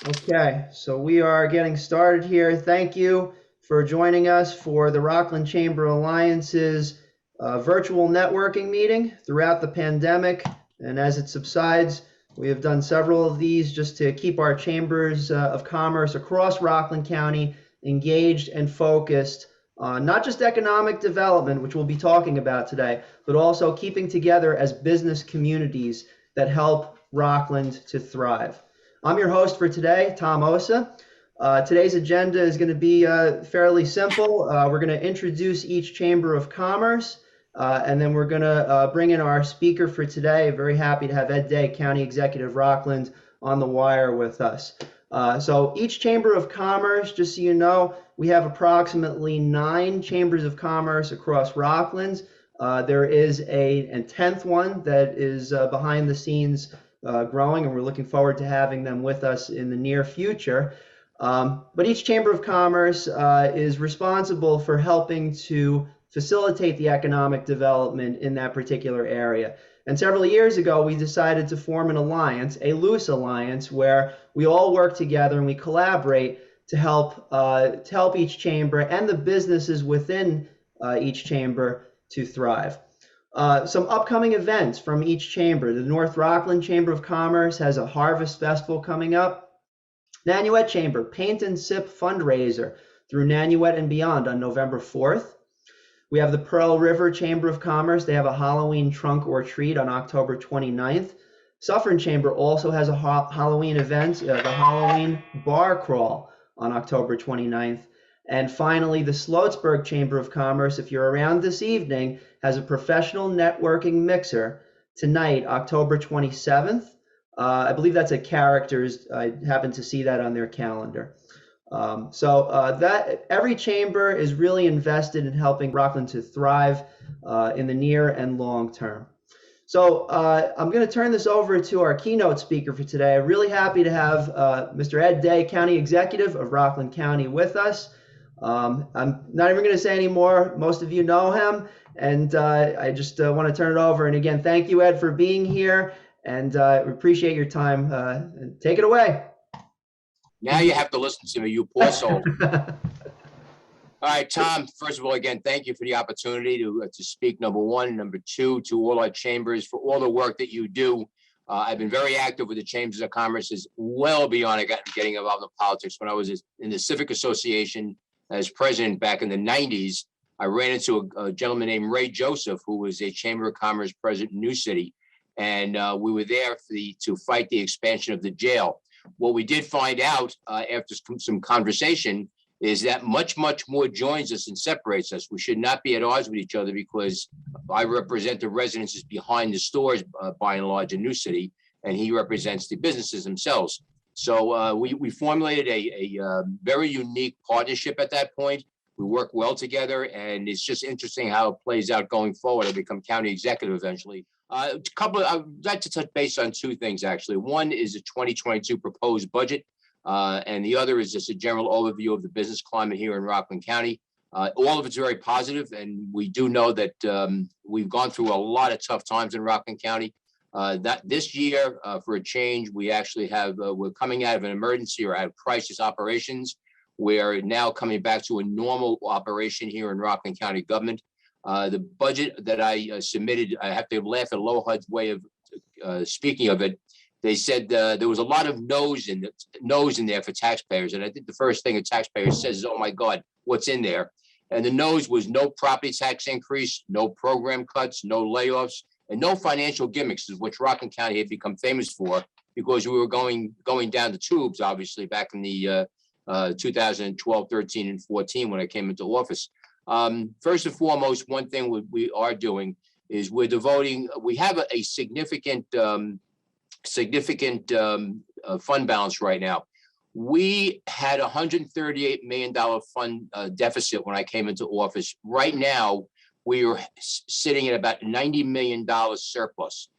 Okay, so we are getting started here. Thank you for joining us for the Rockland Chamber Alliance's virtual networking meeting throughout the pandemic. And as it subsides, we have done several of these just to keep our chambers of commerce across Rockland County engaged and focused on not just economic development, which we'll be talking about today, but also keeping together as business communities that help Rockland to thrive. I'm your host for today, Tom Osa. Today's agenda is going to be fairly simple. We're going to introduce each Chamber of Commerce, and then we're going to bring in our speaker for today. Very happy to have Ed Day, County Executive Rockland, on the wire with us. So each Chamber of Commerce, just so you know, we have approximately 9 chambers of commerce across Rockland. There is a 10th one that is behind the scenes growing, and we're looking forward to having them with us in the near future. But each Chamber of Commerce is responsible for helping to facilitate the economic development in that particular area. And several years ago, we decided to form an alliance, a loose alliance, where we all work together and we collaborate to help each chamber and the businesses within each chamber to thrive. Some upcoming events from each chamber. The North Rockland Chamber of Commerce has a Harvest Festival coming up. Nanuet Chamber, Paint and Sip fundraiser through Nanuet and beyond on November 4th. We have the Pearl River Chamber of Commerce. They have a Halloween trunk or treat on October 29th. Suffern Chamber also has a Halloween event, the Halloween bar crawl on October 29th. And finally, the Sloatsburg Chamber of Commerce, if you're around this evening, has a professional networking mixer tonight, October 27th. I believe that's at Characters. I happen to see that on their calendar. That every chamber is really invested in helping Rockland to thrive in the near and long term. So I'm going to turn this over to our keynote speaker for today. I'm really happy to have Mr. Ed Day, County Executive of Rockland County, with us. I'm not even going to say any more. Most of you know him, and I just want to turn it over. And again, thank you, Ed, for being here, and we appreciate your time. Take it away. Now you have to listen to me, you poor soul. All right, Tom, first of all, again, thank you for the opportunity to speak, number one. Number two, to all our chambers for all the work that you do. I've been very active with the Chambers of Commerce, is well beyond getting involved in politics. When I was in the Civic Association as president back in the 90s, I ran into a gentleman named Ray Joseph, who was a Chamber of Commerce president in New City. And we were there to fight the expansion of the jail. What we did find out after some conversation is that much more joins us and separates us. We should not be at odds with each other, because I represent the residences behind the stores by and large in New City, and he represents the businesses themselves. So we formulated a very unique partnership at that point. We work well together, and it's just interesting how it plays out going forward. I become county executive eventually. I'd like to touch base on 2 things, actually. One is the 2022 proposed budget, and the other is just a general overview of the business climate here in Rockland County. All of it's very positive, and we do know that we've gone through a lot of tough times in Rockland County. That this year, for a change, we actually have, we're coming out of an emergency or out of crisis operations. We're now coming back to a normal operation here in Rockland County government. The budget that I submitted, I have to laugh at LoHUD's way of speaking of it. They said there was a lot of no's in there for taxpayers. And I think the first thing a taxpayer says is, oh my God, what's in there? And the no's was no property tax increase, no program cuts, no layoffs, and no financial gimmicks, which Rockland County had become famous for, because we were going down the tubes, obviously, back in the 2012, 13, and 14 when I came into office. First and foremost, one thing we are doing is we have a significant fund balance right now. We had a $138 million fund deficit when I came into office. Right now, we are sitting at about $90 million surplus.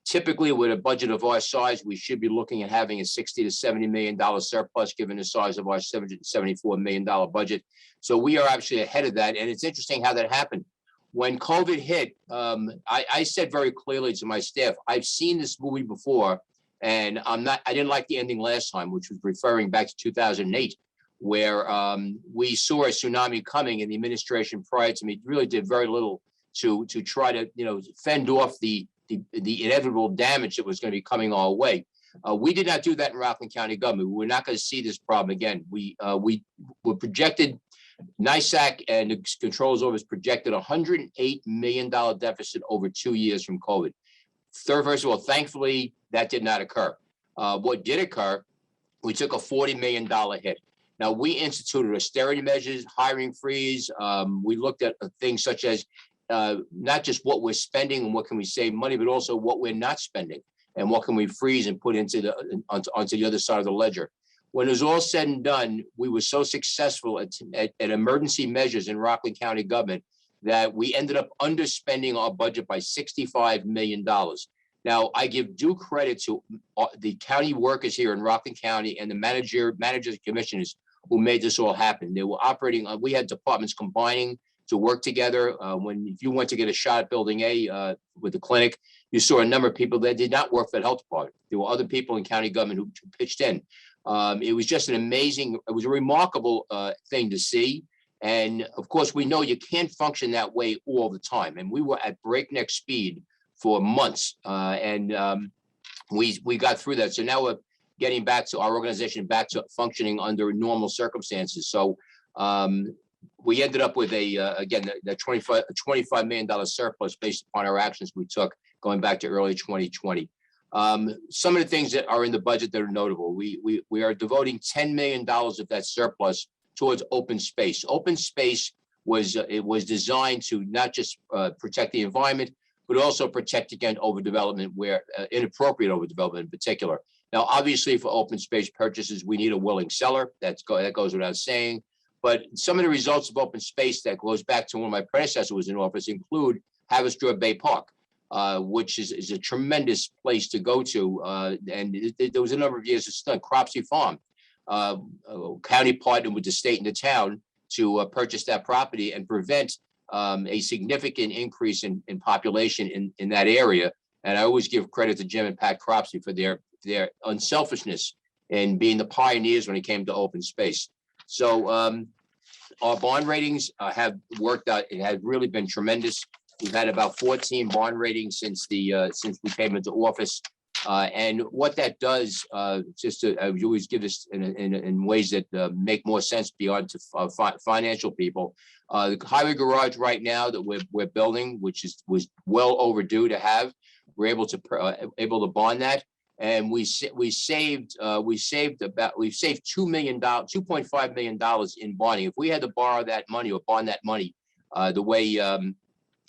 Typically, with a budget of our size, we should be looking at having a $60 to $70 million surplus, given the size of our $774 million budget. So we are actually ahead of that. And it's interesting how that happened. When COVID hit, I said very clearly to my staff, I've seen this movie before, And I didn't like the ending last time, which was referring back to 2008, where we saw a tsunami coming, and the administration prior to me really did very little to try to, fend off the inevitable damage that was going to be coming our way. We did not do that in Rockland County government. We're not going to see this problem again. We were projected, NISAC and the Controller's Office projected $108 million deficit over 2 years from COVID. First of all, thankfully, that did not occur. What did occur, we took a $40 million hit. Now, we instituted austerity measures, hiring freeze. We looked at things such as not just what we're spending and what can we save money, but also what we're not spending and what can we freeze and put onto the other side of the ledger. When it was all said and done, we were so successful at emergency measures in Rockland County government that we ended up underspending our budget by $65 million. Now, I give due credit to the county workers here in Rockland County and the managers and commissioners who made this all happen. They were operating, we had departments combining to work together. If you went to get a shot at Building A with the clinic, you saw a number of people that did not work for the health department. There were other people in county government who pitched in. It was just it was a remarkable thing to see. And of course, we know you can't function that way all the time. And we were at breakneck speed for months. We got through that. So now we're getting back to our organization, back to functioning under normal circumstances. So we ended up with again, the $25 million surplus based upon our actions we took going back to early 2020. Some of the things that are in the budget that are notable, we are devoting $10 million of that surplus towards open space. Open space was designed to not just protect the environment, but also protect against overdevelopment, where inappropriate overdevelopment in particular. Now, obviously, for open space purchases, we need a willing seller. That goes without saying. But some of the results of open space that goes back to when my predecessor was in office include Haverstraw Bay Park, which is a tremendous place to go to. And there was a number of years it's done. Cropsey Farm, county partnered with the state and the town to purchase that property and prevent a significant increase in population in that area. And I always give credit to Jim and Pat Cropsey for their unselfishness in being the pioneers when it came to open space. So our bond ratings have worked out. It has really been tremendous. We've had about 14 bond ratings since we came into office. And what that does, just to we always give this in ways that make more sense beyond to financial people. The highway garage right now that we're building, which was well overdue to have, we're able to bond that, and we saved $2.5 million in bonding. If we had to borrow that money or bond that money, the way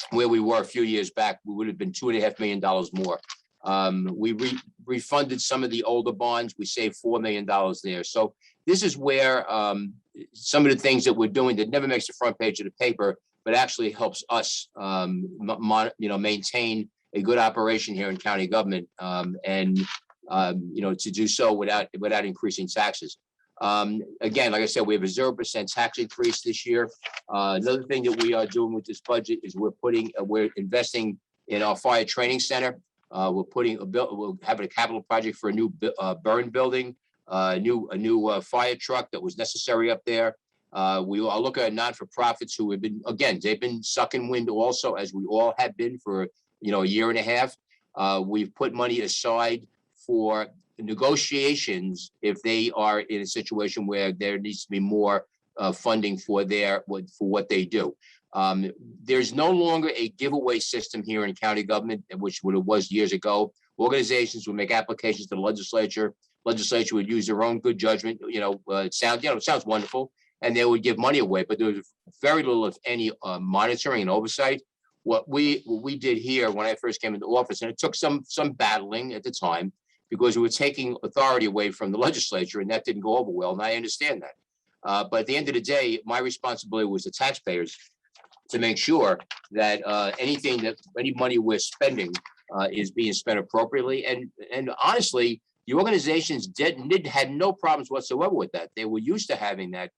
where we were a few years back, we would have been $2.5 million more. We refunded some of the older bonds. We saved $4 million there. So this is where some of the things that we're doing that never makes the front page of the paper, but actually helps us, maintain a good operation here in county government, and to do so without increasing taxes. Again, like I said, we have a 0% tax increase this year. Another thing that we are doing with this budget is we're investing in our fire training center. We're having a capital project for a new burn building, a new fire truck that was necessary up there. We are looking at non-for-profits who have they've been sucking wind also, as we all have been for a year and a half. We've put money aside for negotiations if they are in a situation where there needs to be more funding for what they do. There's no longer a giveaway system here in county government, which it was years ago. Organizations would make applications to the legislature. Legislature would use their own good judgment. It sounds wonderful, and they would give money away. But there was very little, if any, monitoring and oversight. What we did here when I first came into office, and it took some battling at the time, because we were taking authority away from the legislature, and that didn't go over well. And I understand that. But at the end of the day, my responsibility was the taxpayers to make sure that any money we're spending is being spent appropriately. And honestly, the organizations had no problems whatsoever with that. They were used to having that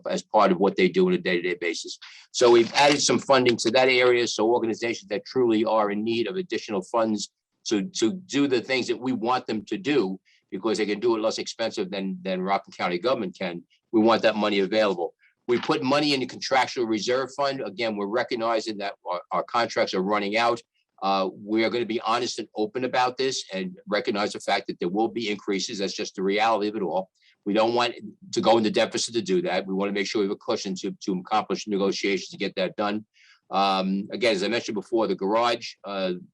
as part of what they do on a day-to-day basis. So we've added some funding to that area. So organizations that truly are in need of additional funds to do the things that we want them to do, because they can do it less expensive than Rockland County government can. We want that money available. We put money in the contractual reserve fund. Again, we're recognizing that our contracts are running out. We are going to be honest and open about this and recognize the fact that there will be increases. That's just the reality of it all. We don't want to go into deficit to do that. We want to make sure we have a cushion to accomplish negotiations to get that done. Again, as I mentioned before, the garage,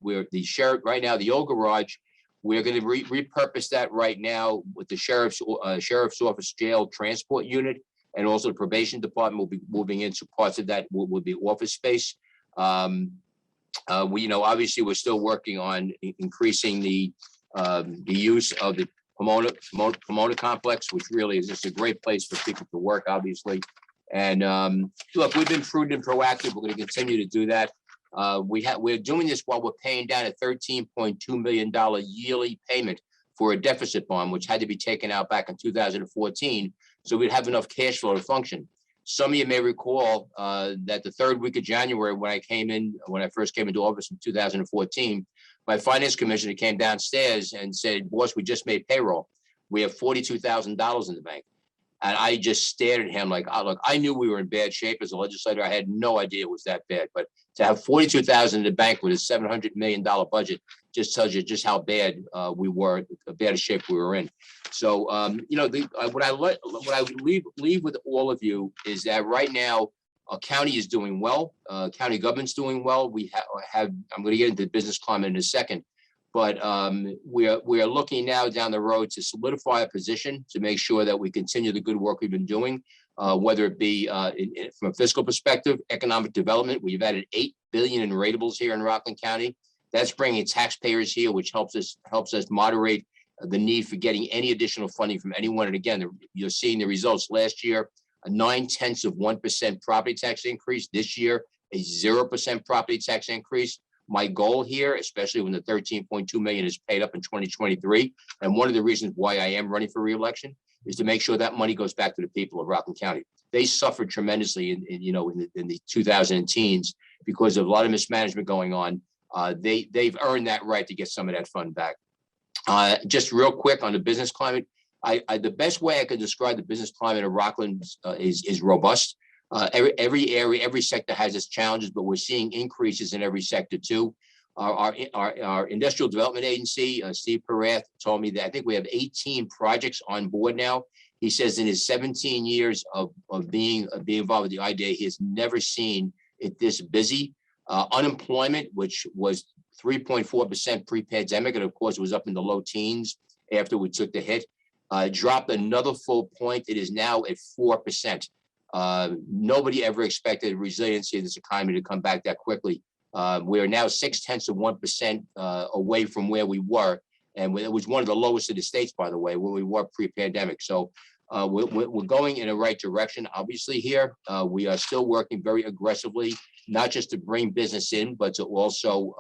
where the sheriff right now, the old garage, we're going to repurpose that right now with the sheriff's office jail transport unit, and also the probation department will be moving into parts of that will be office space. Obviously we're still working on increasing the use of the Pomona complex, which really is just a great place for people to work, obviously. And look, we've been prudent and proactive. We're going to continue to do that. We're doing this while we're paying down a $13.2 million yearly payment for a deficit bond, which had to be taken out back in 2014. So we'd have enough cash flow to function. Some of you may recall that the third week of January, when I first came into office in 2014, my finance commissioner came downstairs and said, "Boss, we just made payroll. We have $42,000 in the bank." And I just stared at him like, oh, look, I knew we were in bad shape as a legislator. I had no idea it was that bad. But to have $42,000 in the bank with a $700 million budget just tells you just how bad we were, the bad shape we were in. So, what I leave with all of you is that right now, county is doing well. County government's doing well. We have. I'm going to get into the business climate in a second, but we are looking now down the road to solidify a position to make sure that we continue the good work we've been doing, whether it be from a fiscal perspective, economic development. We've added $8 billion in ratables here in Rockland County. That's bringing taxpayers here, which helps us moderate the need for getting any additional funding from anyone. And again, you're seeing the results last year. A 0.9% property tax increase. This year, a 0% property tax increase. My goal here, especially when the $13.2 million is paid up in 2023, and one of the reasons why I am running for re-election, is to make sure that money goes back to the people of Rockland County. They suffered tremendously in the 2010s because of a lot of mismanagement going on. They've earned that right to get some of that fund back. Just real quick on the business climate. The best way I could describe the business climate of Rockland is robust. Every area, every sector has its challenges, but we're seeing increases in every sector too. Our industrial development agency, Steve Perath, told me that I think we have 18 projects on board now. He says in his 17 years of being involved with the IDA, he has never seen it this busy. Unemployment, which was 3.4% pre-pandemic, and of course it was up in the low teens after we took the hit, dropped another full point. It is now at 4%. Nobody ever expected resiliency of this economy to come back that quickly. We are now 0.6% away from where we were, and it was one of the lowest in the states, by the way, where we were pre-pandemic. So we're going in the right direction. Obviously, here we are still working very aggressively, not just to bring business in, but to also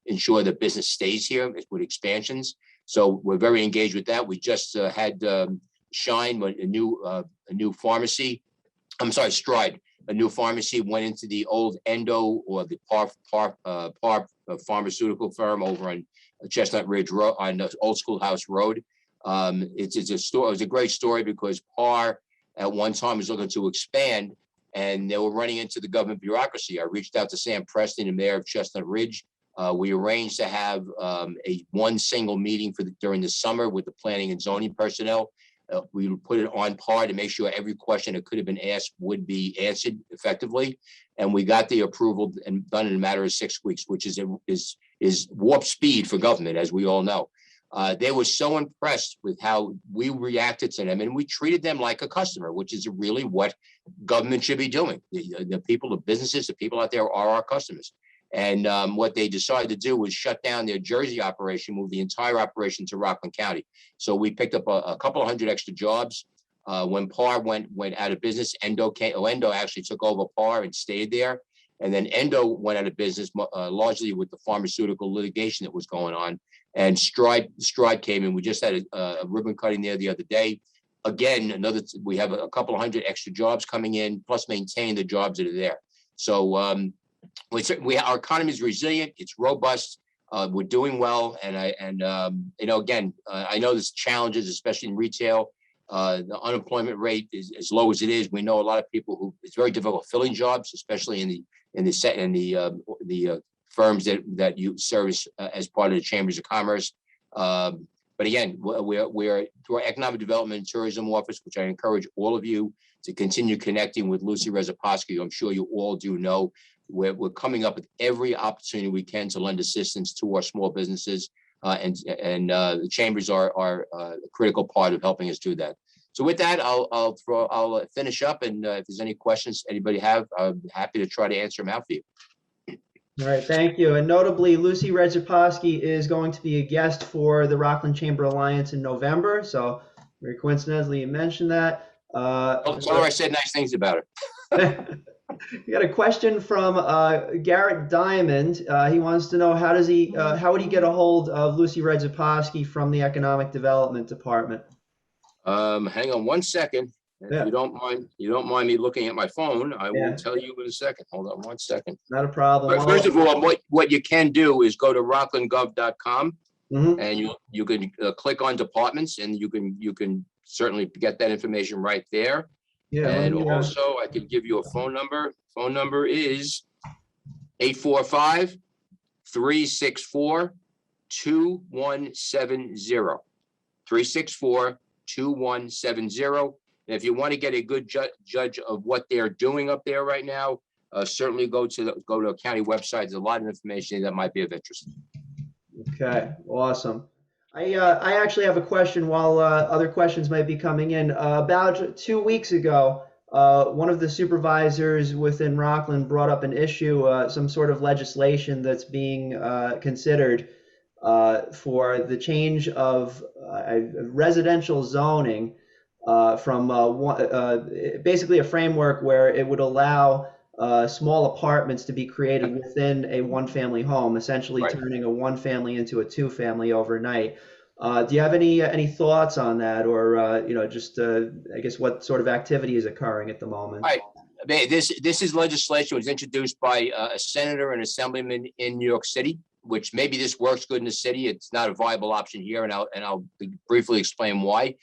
ensure that business stays here with expansions. So we're very engaged with that. We just had Shine, a new pharmacy. I'm sorry, Stride, a new pharmacy went into the old Endo or the Par pharmaceutical firm over on Chestnut Ridge Road on Old Schoolhouse Road. It was a great story because Par at one time was looking to expand, and they were running into the government bureaucracy. I reached out to Sam Preston, the mayor of Chestnut Ridge. We arranged to have one single meeting during the summer with the planning and zoning personnel. We put it on par to make sure every question that could have been asked would be answered effectively. And we got the approval and done in a matter of 6 weeks, which is warp speed for government, as we all know. They were so impressed with how we reacted to them, and we treated them like a customer, which is really what government should be doing. The people, the businesses, the people out there are our customers. And what they decided to do was shut down their Jersey operation, move the entire operation to Rockland County. So we picked up a couple of hundred extra jobs. When Par went out of business, Endo actually took over Par and stayed there. And then Endo went out of business largely with the pharmaceutical litigation that was going on. And Stride came in. We just had a ribbon cutting there the other day. Again, we have a couple of hundred extra jobs coming in, plus maintain the jobs that are there. So our economy is resilient. It's robust. We're doing well, and again, I know there's challenges, especially in retail. The unemployment rate is as low as it is. We know a lot of people who it's very difficult filling jobs, especially in the firms that you service as part of the chambers of commerce. But again, we're through our economic development and tourism office, which I encourage all of you to continue connecting with Lucy Rezaposky. I'm sure you all do know we're coming up with every opportunity we can to lend assistance to our small businesses, and the chambers are a critical part of helping us do that. So with that, I'll finish up, and if there's any questions anybody have, I'm happy to try to answer them out for you. All right, thank you. And notably, Lucy Rezaposky is going to be a guest for the Rockland Chamber Alliance in November. So very coincidentally, you mentioned that. Tell her I said nice things about her. We got a question from Garrett Diamond. He wants to know how would he get a hold of Lucy Rezaposky from the Economic Development Department? Hang on one second. If you don't mind me looking at my phone, I will tell you in a second. Hold on one second. Not a problem. But first of all, what you can do is go to rocklandgov.com, and you can click on departments, and you can certainly get that information right there. Yeah. And also, I can give you a phone number. Phone number is 845-364-2170. 364-2170. And if you want to get a good judge of what they're doing up there right now, certainly go to a county website. There's a lot of information that might be of interest. Okay, awesome. I actually have a question while other questions might be coming in. About 2 weeks ago, one of the supervisors within Rockland brought up an issue, some sort of legislation that's being considered for the change of residential zoning from basically a framework where it would allow small apartments to be created within a one-family home, essentially turning a one-family into a two-family overnight. Do you have any thoughts on that, or just I guess what sort of activity is occurring at the moment? Right. This is legislation was introduced by a senator and assemblyman in New York City, which maybe this works good in the city. It's not a viable option here, and I'll briefly explain why.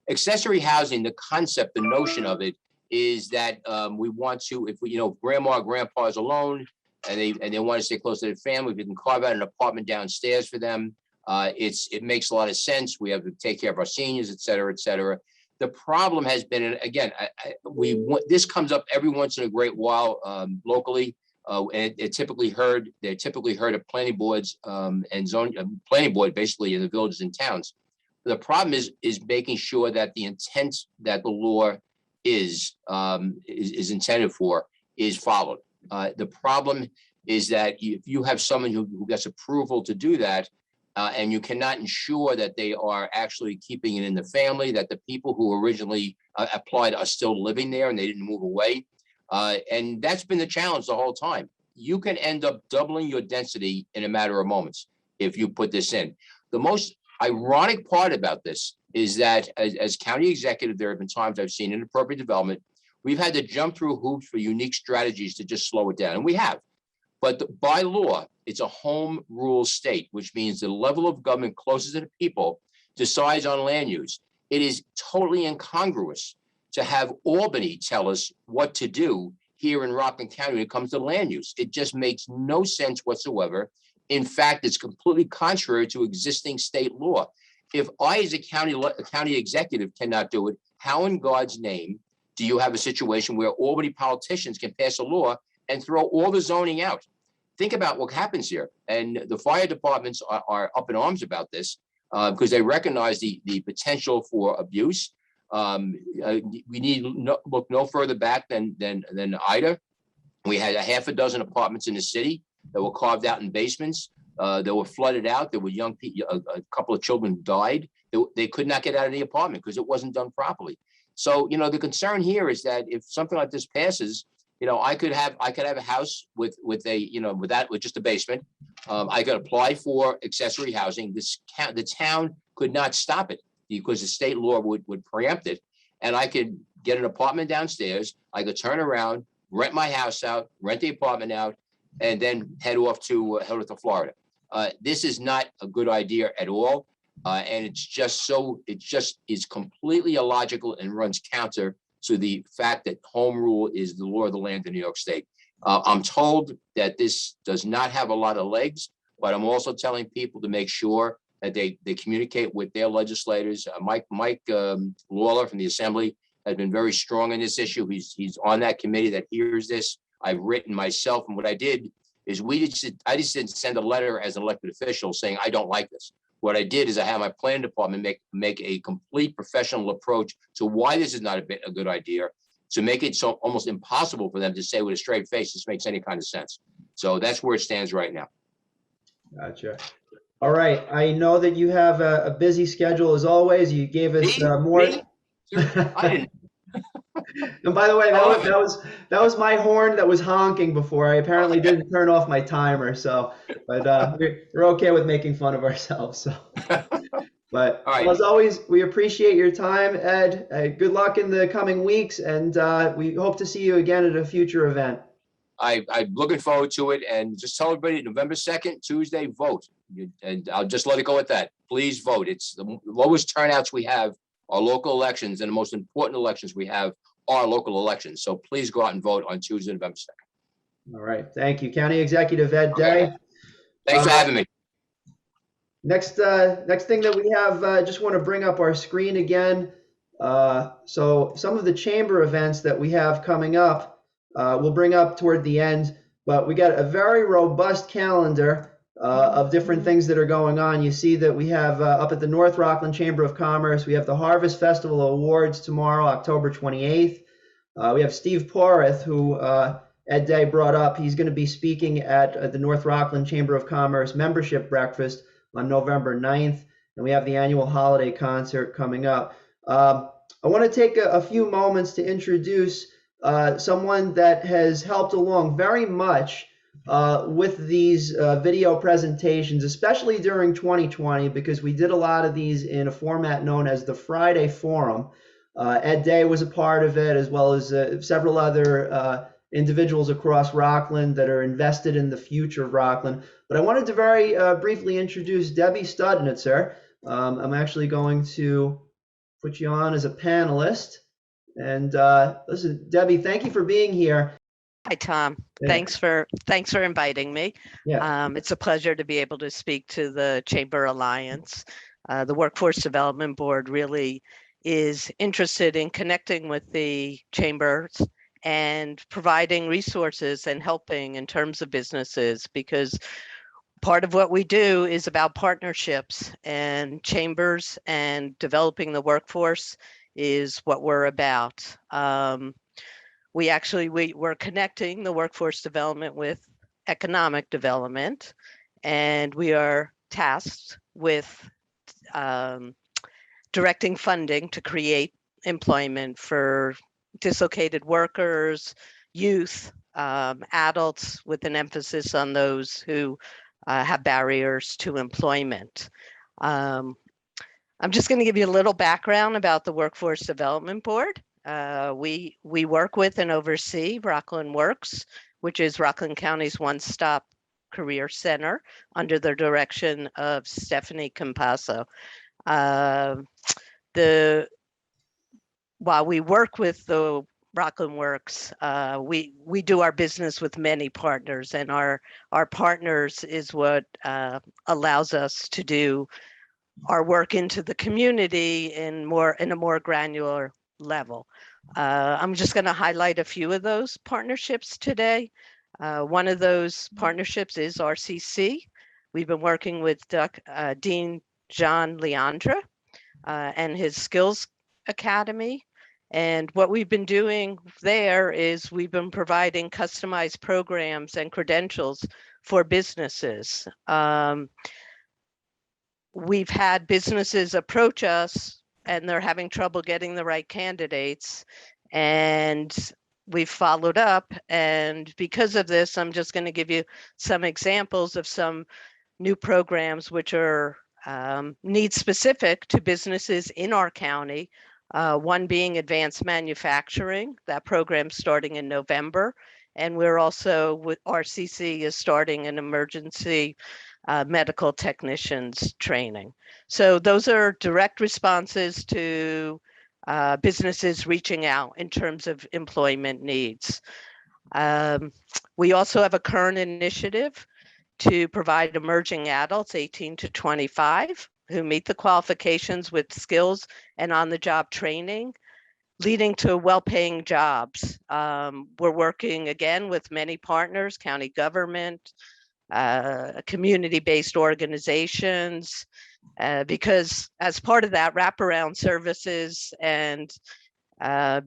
Accessory housing, the concept, the notion of it is that we want to, if grandma or grandpa is alone and they want to stay close to their family, we can carve out an apartment downstairs for them. It makes a lot of sense. We have to take care of our seniors, et cetera, et cetera. The problem has been, and again, this comes up every once in a great while locally. And they're typically heard at planning boards and planning board basically in the villages and towns. The problem is making sure that the intent that the law is intended for is followed. The problem is that if you have someone who gets approval to do that, and you cannot ensure that they are actually keeping it in the family, that the people who originally applied are still living there and they didn't move away. And that's been the challenge the whole time. You can end up doubling your density in a matter of moments if you put this in. The most ironic part about this is that as county executive, there have been times I've seen inappropriate development. We've had to jump through hoops for unique strategies to just slow it down, and we have. But by law, it's a home rule state, which means the level of government closest to the people decides on land use. It is totally incongruous to have Albany tell us what to do here in Rockland County when it comes to land use. It just makes no sense whatsoever. In fact, it's completely contrary to existing state law. If I, as a county executive, cannot do it, how in God's name do you have a situation where Albany politicians can pass a law and throw all the zoning out? Think about what happens here. And the fire departments are up in arms about this because they recognize the potential for abuse. We need look no further back than Ida. We had a half a dozen apartments in the city that were carved out in basements. They were flooded out. There were young people, a couple of children died. They could not get out of the apartment because it wasn't done properly. So, the concern here is that if something like this passes, I could have a house with just a basement. I could apply for accessory housing. The town could not stop it because the state law would preempt it. And I could get an apartment downstairs. I could turn around, rent my house out, rent the apartment out, and then head off to Florida. This is not a good idea at all. And it just is completely illogical and runs counter to the fact that home rule is the law of the land in New York State. I'm told that this does not have a lot of legs, but I'm also telling people to make sure that they communicate with their legislators. Mike Lawler from the Assembly has been very strong in this issue. He's on that committee that hears this. I've written myself, and what I did is I just didn't send a letter as an elected official saying I don't like this. What I did is I had my planning department make a complete professional approach to why this is not a good idea, to make it so almost impossible for them to say with a straight face this makes any kind of sense. So that's where it stands right now. Gotcha. All right. I know that you have a busy schedule as always. You gave us more. Me? I didn't. And by the way, that was my horn that was honking before. I apparently didn't turn off my timer. So, but we're okay with making fun of ourselves. So, but All right. as always, we appreciate your time, Ed. Good luck in the coming weeks, and we hope to see you again at a future event. I'm looking forward to it, and just tell everybody November 2nd, Tuesday, vote. And I'll just let it go at that. Please vote. It's the lowest turnouts we have are local elections, and the most important elections we have are local elections. So please go out and vote on Tuesday, November 2nd. All right. Thank you. County Executive Ed Day. Thanks for having me. Next thing that we have, just want to bring up our screen again. So some of the chamber events that we have coming up, we'll bring up toward the end, but we got a very robust calendar of different things that are going on. You see that we have up at the North Rockland Chamber of Commerce, we have the Harvest Festival Awards tomorrow, October 28th. We have Steve Poreth, who Ed Day brought up. He's going to be speaking at the North Rockland Chamber of Commerce membership breakfast on November 9th. And we have the annual holiday concert coming up. I want to take a few moments to introduce someone that has helped along very much with these video presentations, especially during 2020, because we did a lot of these in a format known as the Friday Forum. Ed Day was a part of it, as well as several other individuals across Rockland that are invested in the future of Rockland. But I wanted to very briefly introduce Debbie Studnitzer. I'm actually going to put you on as a panelist. And listen, Debbie, thank you for being here. Hi, Tom. Yeah. Thanks for inviting me. Yeah. It's a pleasure to be able to speak to the Chamber Alliance. The Workforce Development Board really is interested in connecting with the chambers and providing resources and helping in terms of businesses, because part of what we do is about partnerships, and chambers and developing the workforce is what we're about. We're connecting the workforce development with economic development, and we are tasked with directing funding to create employment for dislocated workers, youth, adults, with an emphasis on those who have barriers to employment. I'm just going to give you a little background about the Workforce Development Board. We work with and oversee Rockland Works, which is Rockland County's one-stop career center under the direction of Stephanie Campasso. While we work with the Rockland Works, we do our business with many partners, and our partners is what allows us to do our work into the community in a more granular level. I'm just going to highlight a few of those partnerships today. One of those partnerships is RCC. We've been working with Dean John Leandra and his Skills Academy. And what we've been doing there is we've been providing customized programs and credentials for businesses. We've had businesses approach us and they're having trouble getting the right candidates, and we've followed up. And because of this, I'm just going to give you some examples of some new programs which are need specific to businesses in our county. One being advanced manufacturing. That program starting in November. And we're also with RCC is starting an emergency medical technicians training. So those are direct responses to businesses reaching out in terms of employment needs. We also have a current initiative to provide emerging adults 18 to 25 who meet the qualifications with skills and on-the-job training, leading to well-paying jobs. We're working again with many partners, county government, community-based organizations, because as part of that, wraparound services and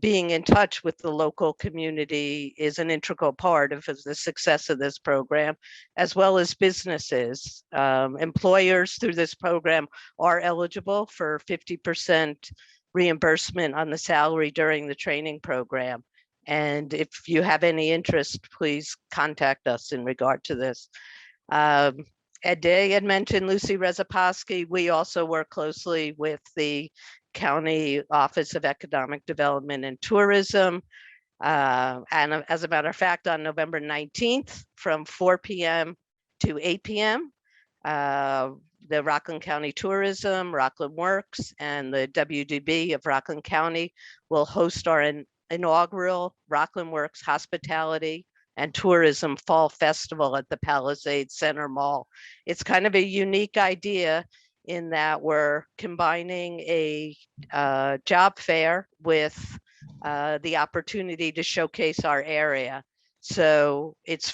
being in touch with the local community is an integral part of the success of this program, as well as businesses. Employers through this program are eligible for 50% reimbursement on the salary during the training program. And if you have any interest, please contact us in regard to this. Ed Day had mentioned Lucy Rezaposky. We also work closely with the County Office of Economic Development and Tourism. And as a matter of fact, on November 19th from 4 p.m. to 8 p.m., the Rockland County Tourism, Rockland Works, and the WDB of Rockland County will host our inaugural Rockland Works Hospitality and Tourism Fall Festival at the Palisades Center Mall. It's kind of a unique idea in that we're combining a job fair with the opportunity to showcase our area. So it's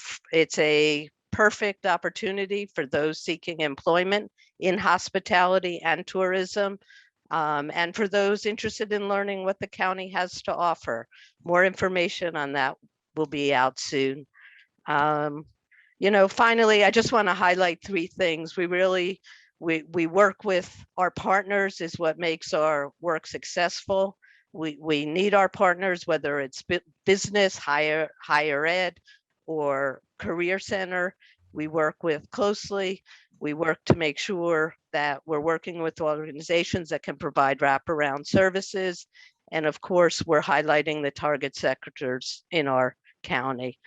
a perfect opportunity for those seeking employment in hospitality and tourism, and for those interested in learning what the county has to offer. More information on that will be out soon. Finally, I just want to highlight three things. We work with our partners is what makes our work successful. We need our partners, whether it's business, higher ed, or career center. We work with closely. We work to make sure that we're working with organizations that can provide wraparound services. And of course, we're highlighting the target sectors in our county.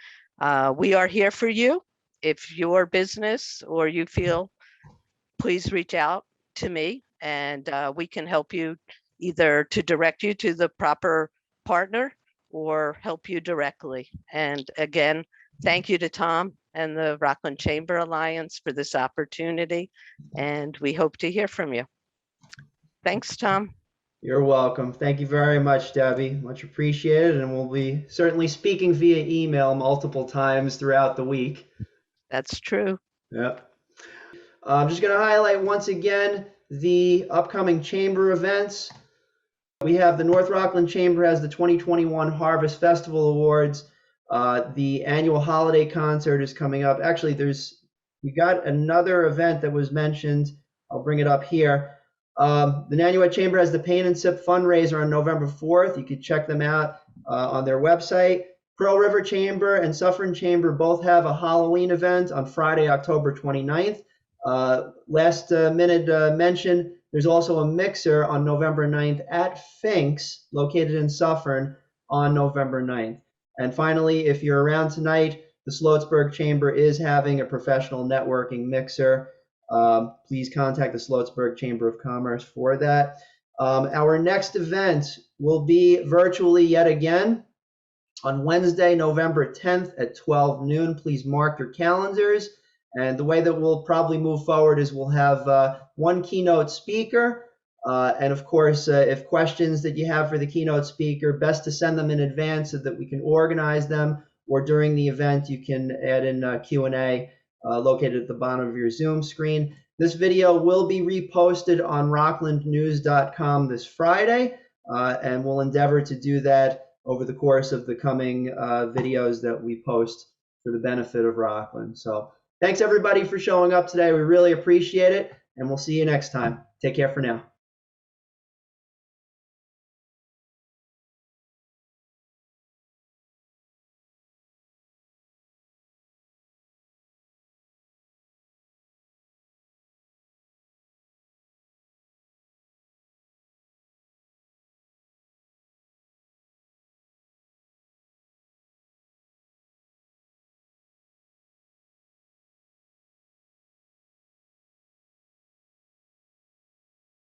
We are here for you. If your business or you feel, please reach out to me and we can help you either to direct you to the proper partner or help you directly. And again, thank you to Tom and the Rockland Chamber Alliance for this opportunity. And we hope to hear from you. Thanks, Tom. You're welcome. Thank you very much, Debbie. Much appreciated. And we'll be certainly speaking via email multiple times throughout the week. That's true. Yep. I'm just going to highlight once again the upcoming chamber events. We have the North Rockland Chamber has the 2021 Harvest Festival Awards. The annual holiday concert is coming up. Actually, we got another event that was mentioned. I'll bring it up here. The Nanuet Chamber has the Pain and Sip fundraiser on November 4th. You can check them out on their website. Pearl River Chamber and Suffern Chamber both have a Halloween event on Friday, October 29th. Last minute mention, there's also a mixer on November 9th at Finks, located in Suffern, on November 9th. And finally, if you're around tonight, the Sloatsburg Chamber is having a professional networking mixer. Please contact the Sloatsburg Chamber of Commerce for that. Our next event will be virtually yet again on Wednesday, November 10th at 12 noon. Please mark your calendars. And the way that we'll probably move forward is we'll have one keynote speaker. And of course, if questions that you have for the keynote speaker, best to send them in advance so that we can organize them, or during the event, you can add in Q&A located at the bottom of your Zoom screen. This video will be reposted on rocklandnews.com this Friday, and we'll endeavor to do that over the course of the coming videos that we post for the benefit of Rockland. So thanks everybody for showing up today. We really appreciate it, and we'll see you next time. Take care for now.